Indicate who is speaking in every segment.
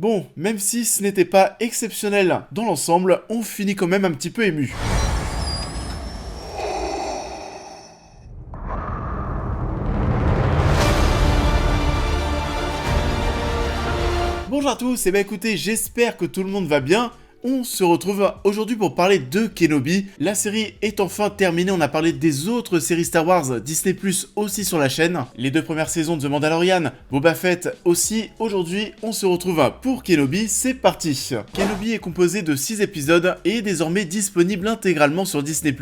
Speaker 1: Bon, même si ce n'était pas exceptionnel dans l'ensemble, on finit quand même un petit peu ému. Bonjour à tous, et bah écoutez, j'espère que tout le monde va bien. On se retrouve aujourd'hui pour parler de Kenobi. La série est enfin terminée, on a parlé des autres séries Star Wars, Disney+, aussi sur la chaîne. Les 2 premières saisons de The Mandalorian, Boba Fett aussi. Aujourd'hui, on se retrouve pour Kenobi, c'est parti. Kenobi est composé de 6 épisodes et est désormais disponible intégralement sur Disney+.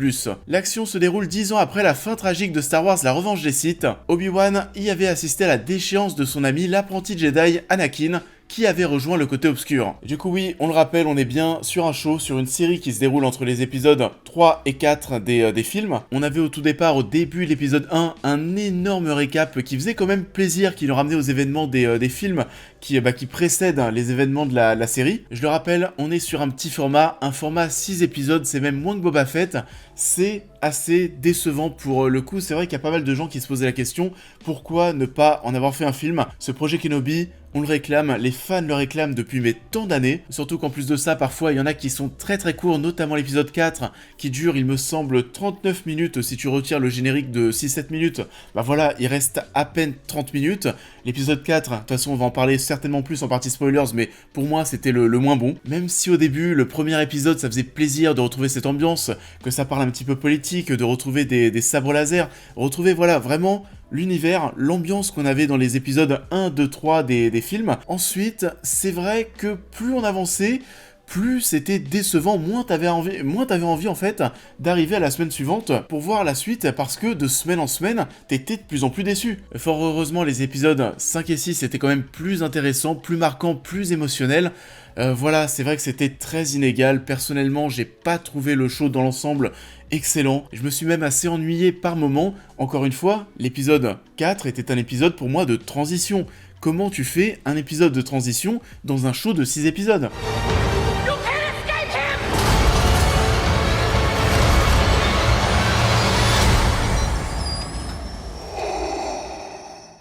Speaker 1: L'action se déroule 10 ans après la fin tragique de Star Wars La Revanche des Sith. Obi-Wan y avait assisté à la déchéance de son ami l'apprenti Jedi Anakin, qui avait rejoint le côté obscur. Du coup oui, on le rappelle, on est bien sur un show, sur une série qui se déroule entre les épisodes 3 et 4 des films. On avait au tout départ, au début de l'épisode 1, un énorme récap qui faisait quand même plaisir, qui nous ramenait aux événements des films qui précèdent les événements de la série. Je le rappelle, on est sur un petit format, un format 6 épisodes, c'est même moins que Boba Fett. C'est assez décevant pour le coup. C'est vrai qu'il y a pas mal de gens qui se posaient la question, pourquoi ne pas en avoir fait un film? Ce projet Kenobi, on le réclame, les fans le réclament depuis tant d'années, surtout qu'en plus de ça, parfois il y en a qui sont très très courts, notamment l'épisode 4, qui dure, il me semble, 39 minutes, si tu retires le générique de 6-7 minutes, bah voilà, il reste à peine 30 minutes. L'épisode 4, de toute façon on va en parler certainement plus en partie spoilers, mais pour moi c'était le moins bon. Même si au début, le premier épisode, ça faisait plaisir de retrouver cette ambiance, que ça parle un petit peu politique, de retrouver des sabres laser, retrouver voilà, vraiment l'univers, l'ambiance qu'on avait dans les épisodes 1, 2, 3 des films. Ensuite, c'est vrai que plus on avançait, plus c'était décevant, moins t'avais envie en fait d'arriver à la semaine suivante pour voir la suite, parce que de semaine en semaine, t'étais de plus en plus déçu. Fort heureusement, les épisodes 5 et 6 étaient quand même plus intéressants, plus marquants, plus émotionnels. Voilà, c'est vrai que c'était très inégal. Personnellement, j'ai pas trouvé le show dans l'ensemble excellent. Je me suis même assez ennuyé par moments. Encore une fois, l'épisode 4 était un épisode pour moi de transition. Comment tu fais un épisode de transition dans un show de 6 épisodes ?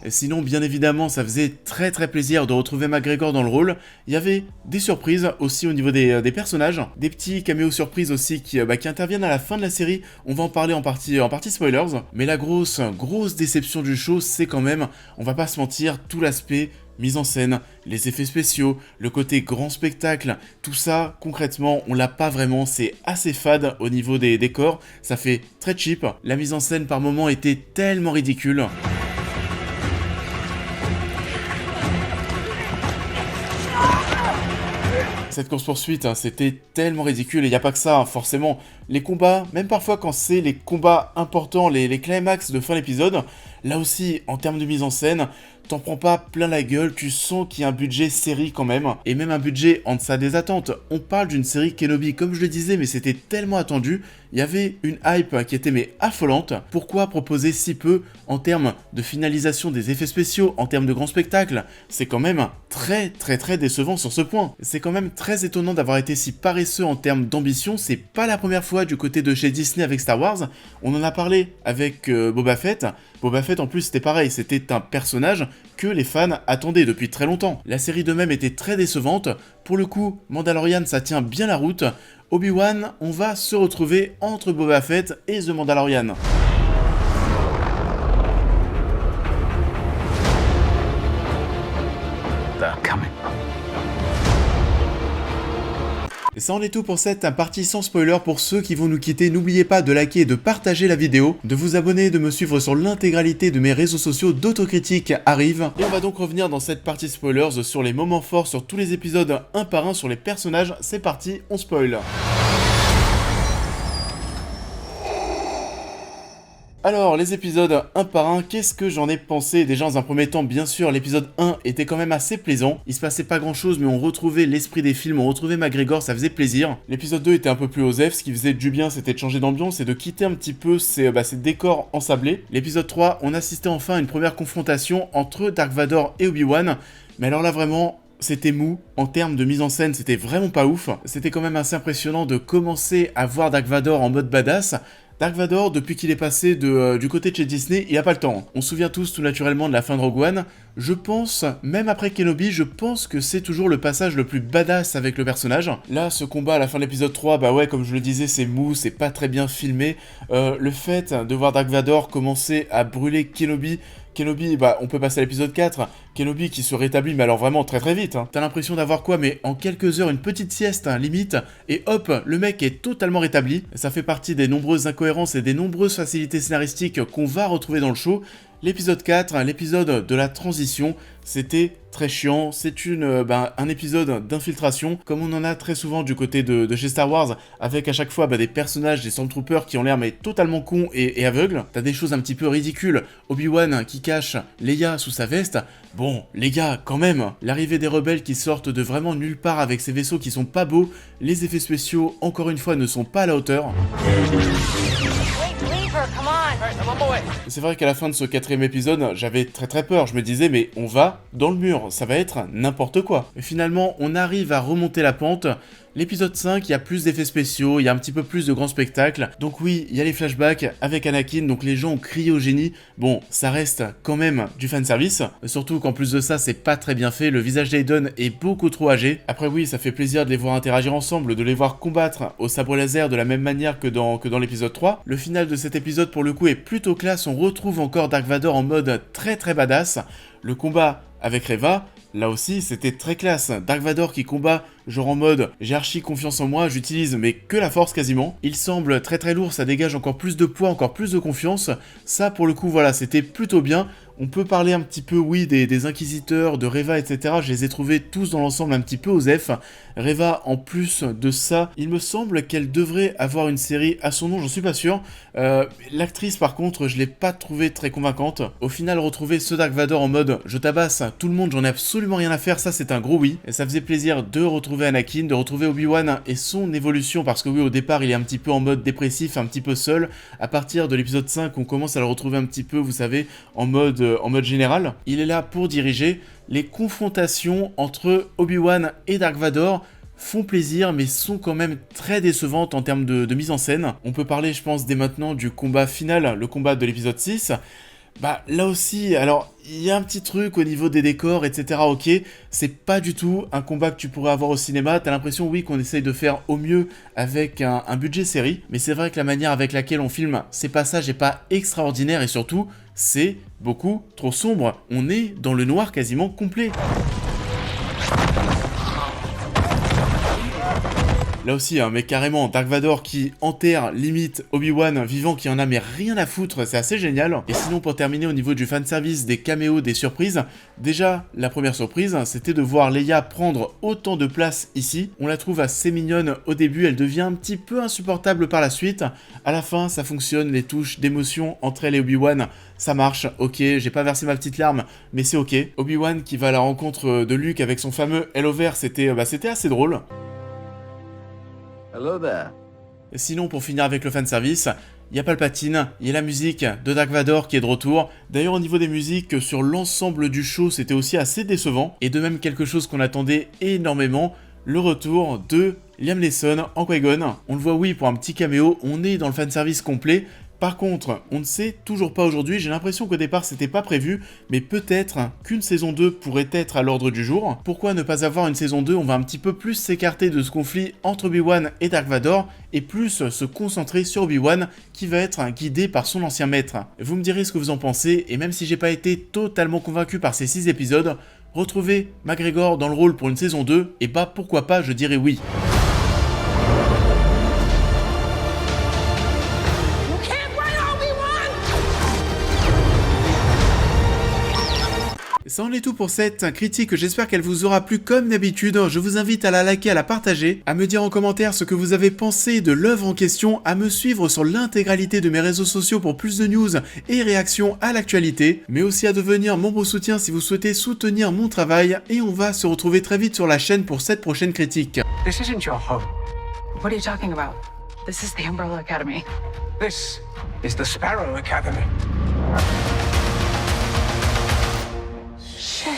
Speaker 1: Sinon, bien évidemment, ça faisait très très plaisir de retrouver McGregor dans le rôle. Il y avait des surprises aussi au niveau des personnages, des petits caméos surprises aussi qui interviennent à la fin de la série. On va en parler en partie spoilers. Mais la grosse déception du show, c'est quand même, on va pas se mentir, tout l'aspect mise en scène, les effets spéciaux, le côté grand spectacle, tout ça, concrètement, on l'a pas vraiment, c'est assez fade au niveau des décors, ça fait très cheap. La mise en scène par moments était tellement ridicule. Cette course-poursuite, c'était tellement ridicule, et y a pas que ça, forcément. Les combats, même parfois quand c'est les combats importants, les climax de fin d'épisode, là aussi, en termes de mise en scène, t'en prends pas plein la gueule, tu sens qu'il y a un budget série quand même, et même un budget en deçà des attentes. On parle d'une série Kenobi, comme je le disais, mais c'était tellement attendu, il y avait une hype qui était affolante. Pourquoi proposer si peu en termes de finalisation des effets spéciaux, en termes de grand spectacle? C'est quand même très très très décevant sur ce point. C'est quand même très étonnant d'avoir été si paresseux en termes d'ambition, c'est pas la première fois du côté de chez Disney avec Star Wars, on en a parlé avec Boba Fett. Boba Fett en plus c'était pareil, c'était un personnage que les fans attendaient depuis très longtemps. La série de même était très décevante, pour le coup Mandalorian ça tient bien la route. Obi-Wan, on va se retrouver entre Boba Fett et The Mandalorian. Et ça en est tout pour cette partie sans spoiler. Pour ceux qui vont nous quitter, n'oubliez pas de liker et de partager la vidéo, de vous abonner, de me suivre sur l'intégralité de mes réseaux sociaux. D'autocritique arrive. Et on va donc revenir dans cette partie spoilers sur les moments forts, sur tous les épisodes un par un, sur les personnages. C'est parti, on spoil. Alors, les épisodes un par un, qu'est-ce que j'en ai pensé? Déjà, dans un premier temps, bien sûr, l'épisode 1 était quand même assez plaisant. Il se passait pas grand-chose, mais on retrouvait l'esprit des films, on retrouvait McGregor, ça faisait plaisir. L'épisode 2 était un peu plus osef, ce qui faisait du bien, c'était de changer d'ambiance et de quitter un petit peu ces décors ensablés. L'épisode 3, on assistait enfin à une première confrontation entre Dark Vador et Obi-Wan. Mais alors là, vraiment, c'était mou, en termes de mise en scène, c'était vraiment pas ouf. C'était quand même assez impressionnant de commencer à voir Dark Vador en mode badass. Dark Vador, depuis qu'il est passé du côté de chez Disney, il a pas le temps. On se souvient tous tout naturellement de la fin de Rogue One. Je pense, même après Kenobi, je pense que c'est toujours le passage le plus badass avec le personnage. Là, ce combat à la fin de l'épisode 3, bah ouais, comme je le disais, c'est mou, c'est pas très bien filmé. Le fait de voir Dark Vador commencer à brûler Kenobi, bah on peut passer à l'épisode 4, Kenobi qui se rétablit, mais alors vraiment très très vite. T'as l'impression d'avoir quoi, mais en quelques heures, une petite sieste, limite, et hop, le mec est totalement rétabli. Ça fait partie des nombreuses incohérences et des nombreuses facilités scénaristiques qu'on va retrouver dans le show. L'épisode 4, l'épisode de la transition, c'était très chiant, c'est un épisode d'infiltration, comme on en a très souvent du côté de chez Star Wars, avec à chaque fois des personnages, des Stormtroopers qui ont l'air mais totalement cons et aveugles. T'as des choses un petit peu ridicules, Obi-Wan qui cache Leia sous sa veste. Bon, les gars, quand même, l'arrivée des rebelles qui sortent de vraiment nulle part avec ces vaisseaux qui sont pas beaux, les effets spéciaux, encore une fois, ne sont pas à la hauteur. C'est vrai qu'à la fin de ce 4ème épisode, j'avais très très peur, je me disais mais on va dans le mur, ça va être n'importe quoi. Et finalement, on arrive à remonter la pente. L'épisode 5, il y a plus d'effets spéciaux, il y a un petit peu plus de grands spectacles. Donc oui, il y a les flashbacks avec Anakin, donc les gens ont crié au génie. Bon, ça reste quand même du fanservice, surtout qu'en plus de ça, c'est pas très bien fait, le visage d'Aiden est beaucoup trop âgé. Après oui, ça fait plaisir de les voir interagir ensemble, de les voir combattre au sabre laser de la même manière que dans l'épisode 3. Le final de cet épisode pour le coup est plutôt classe, on retrouve encore Dark Vador en mode très très badass. Le combat avec Reva, là aussi, c'était très classe. Dark Vador qui combat, genre en mode j'ai archi confiance en moi, j'utilise mais que la force quasiment. Il semble très très lourd, ça dégage encore plus de poids, encore plus de confiance. Ça pour le coup, voilà, c'était plutôt bien. On peut parler un petit peu, oui, des inquisiteurs, de Reva, etc. Je les ai trouvés tous dans l'ensemble un petit peu osef. Reva, en plus de ça, il me semble qu'elle devrait avoir une série à son nom, j'en suis pas sûr. L'actrice, par contre, je l'ai pas trouvée très convaincante. Au final, retrouver ce Dark Vador en mode je tabasse tout le monde, j'en ai absolument rien à faire, ça c'est un gros oui. Et ça faisait plaisir de retrouver Anakin, de retrouver Obi-Wan et son évolution, parce que oui, au départ, il est un petit peu en mode dépressif, un petit peu seul. À partir de l'épisode 5, on commence à le retrouver un petit peu, vous savez, en mode général. Il est là pour diriger. Les confrontations entre Obi-Wan et Dark Vador font plaisir, mais sont quand même très décevantes en termes de mise en scène. On peut parler, je pense, dès maintenant du combat final, le combat de l'épisode 6. Bah là aussi, alors il y a un petit truc au niveau des décors, etc. Ok, c'est pas du tout un combat que tu pourrais avoir au cinéma. T'as l'impression, oui, qu'on essaye de faire au mieux avec un budget série, mais c'est vrai que la manière avec laquelle on filme ces passages est pas extraordinaire et surtout, c'est beaucoup trop sombre. On est dans le noir quasiment complet. Là aussi, mais carrément, Dark Vador qui enterre limite Obi-Wan vivant qui en a mais rien à foutre, c'est assez génial. Et sinon, pour terminer au niveau du fanservice, des caméos, des surprises, déjà, la première surprise, c'était de voir Leia prendre autant de place ici. On la trouve assez mignonne au début, elle devient un petit peu insupportable par la suite. À la fin, ça fonctionne, les touches d'émotion entre elle et Obi-Wan, ça marche, ok, j'ai pas versé ma petite larme, mais c'est ok. Obi-Wan qui va à la rencontre de Luke avec son fameux Hello vert, c'était assez drôle.
Speaker 2: Hello there.
Speaker 1: Sinon, pour finir avec le fanservice, il y a Palpatine, il y a la musique de Dark Vador qui est de retour. D'ailleurs, au niveau des musiques, sur l'ensemble du show, c'était aussi assez décevant. Et de même, quelque chose qu'on attendait énormément, le retour de Liam Neeson en Qui-Gon. On le voit, oui, pour un petit caméo, on est dans le fanservice complet. Par contre, on ne sait toujours pas aujourd'hui, j'ai l'impression qu'au départ c'était pas prévu, mais peut-être qu'une saison 2 pourrait être à l'ordre du jour. Pourquoi ne pas avoir une saison 2 ? On va un petit peu plus s'écarter de ce conflit entre Obi-Wan et Dark Vador, et plus se concentrer sur Obi-Wan qui va être guidé par son ancien maître. Vous me direz ce que vous en pensez, et même si j'ai pas été totalement convaincu par ces 6 épisodes, retrouver McGregor dans le rôle pour une saison 2, et bah pourquoi pas, je dirais oui. Ça en est tout pour cette critique, j'espère qu'elle vous aura plu comme d'habitude. Je vous invite à la liker, à la partager, à me dire en commentaire ce que vous avez pensé de l'œuvre en question, à me suivre sur l'intégralité de mes réseaux sociaux pour plus de news et réactions à l'actualité, mais aussi à devenir membre soutien si vous souhaitez soutenir mon travail, et on va se retrouver très vite sur la chaîne pour cette prochaine critique.
Speaker 3: This isn't your home. What are you talking about? This is the Umbrella Academy. This is the Sparrow Academy. Shit.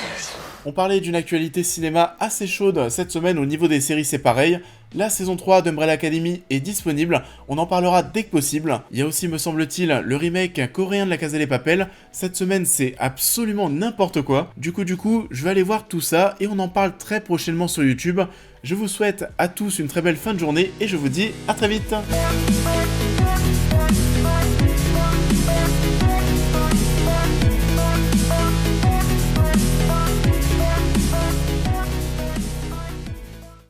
Speaker 1: On parlait d'une actualité cinéma assez chaude cette semaine au niveau des séries, c'est pareil. La saison 3 d'Umbrella Academy est disponible, on en parlera dès que possible. Il y a aussi, me semble-t-il, le remake coréen de La Casa de Papel. Cette semaine, c'est absolument n'importe quoi. Du coup, je vais aller voir tout ça et on en parle très prochainement sur YouTube. Je vous souhaite à tous une très belle fin de journée et je vous dis à très vite.